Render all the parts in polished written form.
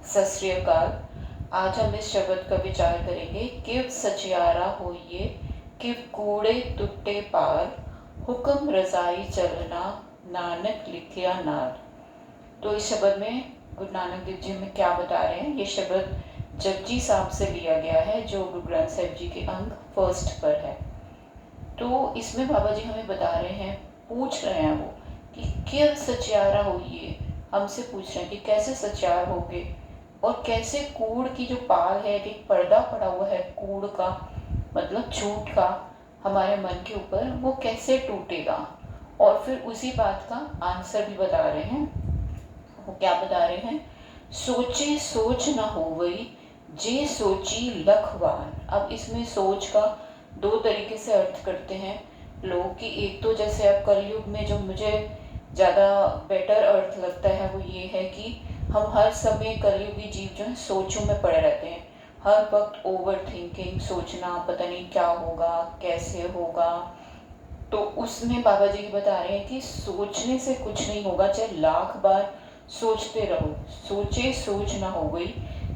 सत श्री अकाल। आज हम इस शब्द का विचार करेंगे। किव सचियारा होइए, किव कूड़े टुट्टे पार, हुक्म रजाई चलना, नानक लिखिया नार। तो इस शब्द में गुरु नानक देव जी में क्या बता रहे हैं? ये शब्द जपजी साहब से लिया गया है, जो गुरु ग्रंथ साहिब जी के अंग 1 पर है। तो इसमें बाबा जी हमें बता रहे हैं, पूछ रहे हैं वो कि किव सचियारा होइए। हमसे पूछ रहे हैं कि कैसे सचियार होगे और कैसे कूड़ की जो पाल है, एक पर्दा पड़ा हुआ है कूड़ का, मतलब झूठ का हमारे मन के ऊपर, वो कैसे टूटेगा। और फिर उसी बात का आंसर भी बता रहे हैं। वो क्या बता रहे हैं? सोचे सोच न होवई, जे सोची लख बार। अब इसमें सोच का 2 तरीके से अर्थ करते हैं लोग कि एक तो जैसे अब कलयुग में जो मुझे ज़्यादा बेटर अर्थ लगता है वो ये है कि हम हर समय कलयुगी जीव जो है सोचों में पड़े रहते हैं। हर वक्त ओवर थिंकिंग, सोचना पता नहीं क्या होगा, कैसे होगा। तो उसमें बाबा जी बता रहे हैं कि सोचने से कुछ नहीं होगा, चाहे लाख बार सोचते रहो। सोचे सोच ना हो गई,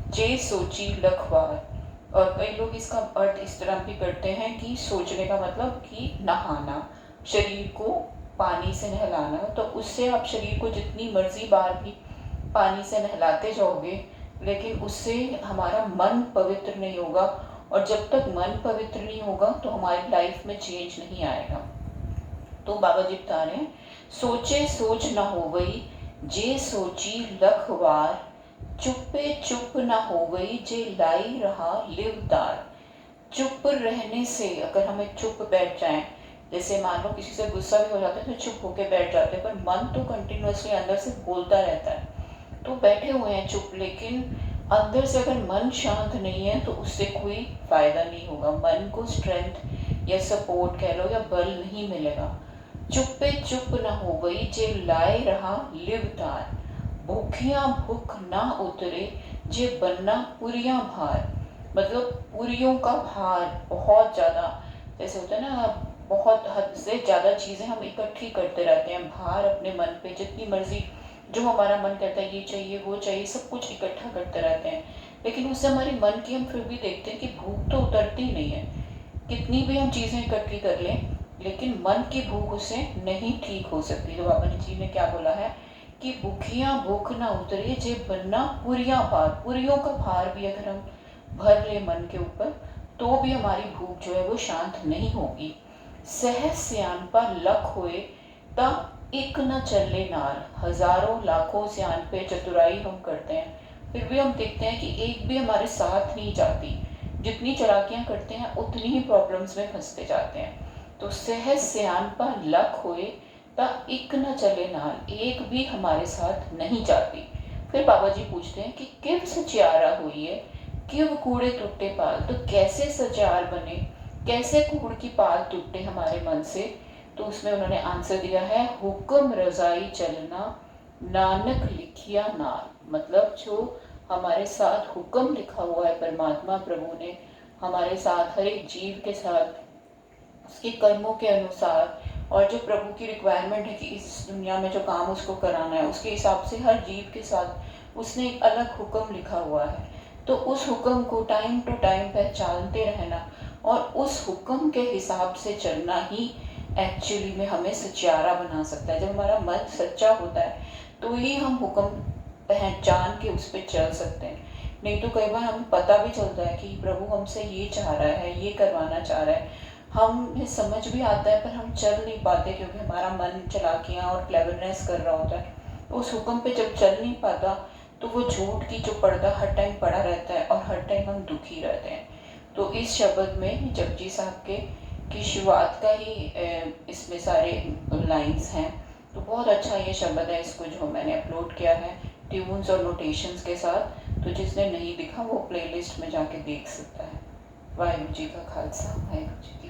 जे सोची लख बार। और कई लोग इसका अर्थ इस तरह भी करते हैं कि सोचने का मतलब कि नहाना, शरीर को पानी से नहलाना। तो उससे आप शरीर को जितनी मर्जी बार भी पानी से नहलाते जाओगे, लेकिन उससे हमारा मन पवित्र नहीं होगा। और जब तक मन पवित्र नहीं होगा तो हमारी लाइफ में चेंज नहीं आएगा। तो बाबा जी बता रहे हैं, सोचे सोच न हो गई, जे सोची लख बार, चुप्पे चुप न हो गई, जे लाई रहा लिवदार। चुप रहने से, अगर हमें चुप बैठ जाएं, जैसे मान लो किसी से गुस्सा भी हो जाता है तो चुप होके बैठ जाते हैं, पर मन तो कंटिन्यूअसली अंदर से बोलता रहता है। तो बैठे हुए हैं चुप, लेकिन अंदर से अगर मन शांत नहीं है तो उससे कोई फायदा नहीं होगा। मन को स्ट्रेंथ या सपोर्ट कह लो या बल नहीं मिलेगा। चुप्पे चुप न हो गई, जे लाए रहा लिवतार। भूखियां भूख ना उतरे, जे बनना पुरियां भार। मतलब पुरियों का भार बहुत ज़्यादा, जैसे होता है ना, बहुत हद से ज़्यादा चीज़ें हम इकट्ठी करते रहते हैं, भार अपने मन पे जितनी मर्जी, जो हमारा मन करता है ये चाहिए वो चाहिए, सब कुछ इकट्ठा करते रहते हैं। लेकिन उससे हमारे मन की हम फिर भी देखते हैं कि भूख तो उतरती नहीं है। कितनी भी हम चीज़ें इकट्ठी कर लें, लेकिन मन की भूख उससे नहीं ठीक हो सकती। तो बाबा जी ने क्या बोला है कि भूखियाँ भूख ना उतरे, जे बनना पुरियां भार। पुरियों का भार भी अगर हम भर ले मन के ऊपर, तो भी हमारी भूख जो है वो शांत नहीं होगी। सहज सियानपा लख होए, तब एक न चले नाल। हजारों लाखों सियान पे चतुराई हम करते हैं, फिर भी हम देखते हैं कि एक भी हमारे साथ नहीं जाती। जितनी चालाकियां करते हैं उतनी ही प्रॉब्लम्स में फंसते जाते हैं। तो सहज सियानपा लख होए, ता एक न चले नाल। एक भी हमारे साथ नहीं जाती। फिर बाबा जी पूछते हैं कि किव सचियारा हुई है, क्यों कूड़े टूटे पाल। तो कैसे सचार बने, कैसे कूड़ की पाल टूटे हमारे मन से? तो उसमें उन्होंने आंसर दिया है, हुक्म रजाई चलना, नानक लिखिया नार। मतलब जो हमारे साथ हुक्म लिखा हुआ है परमात्मा प्रभु ने हमारे साथ, हर एक जीव के साथ, उसके कर्मों के अनुसार, और जो प्रभु की रिक्वायरमेंट है कि इस दुनिया में जो काम उसको कराना है, उसके हिसाब से हर जीव के साथ उसने एक अलग हुक्म लिखा हुआ है। तो उस हुक्म को टाइम टू टाइम पहचानते रहना और उस हुक्म के हिसाब से चलना ही एक्चुअली में हमें सच्चारा बना सकता है। जब हमारा मन सच्चा होता है तो ही हम हुक्म पहचान के उस पर चल सकते हैं। नहीं तो कई बार हमें पता भी चलता है कि प्रभु हमसे ये चाह रहा है, ये करवाना चाह रहा है, हमें समझ भी आता है, पर हम चल नहीं पाते क्योंकि हमारा मन चालाकियाँ और क्लेवरनेस कर रहा होता है। तो उस हुक्म पे जब चल नहीं पाता तो वो झूठ की जो पर्दा हर टाइम पड़ा रहता है और हर टाइम हम दुखी रहते हैं। तो इस शब्द में जपजी साहब के की शुरुआत का ही इसमें सारे लाइंस हैं। तो बहुत अच्छा ये शब्द है, इसको जो मैंने अपलोड किया है ट्यून्स और नोटेशंस के साथ। तो जिसने नहीं दिखा वो प्लेलिस्ट में जाके देख सकता है। वाहिगुरू जी का खालसा, वाहिगुरू जी की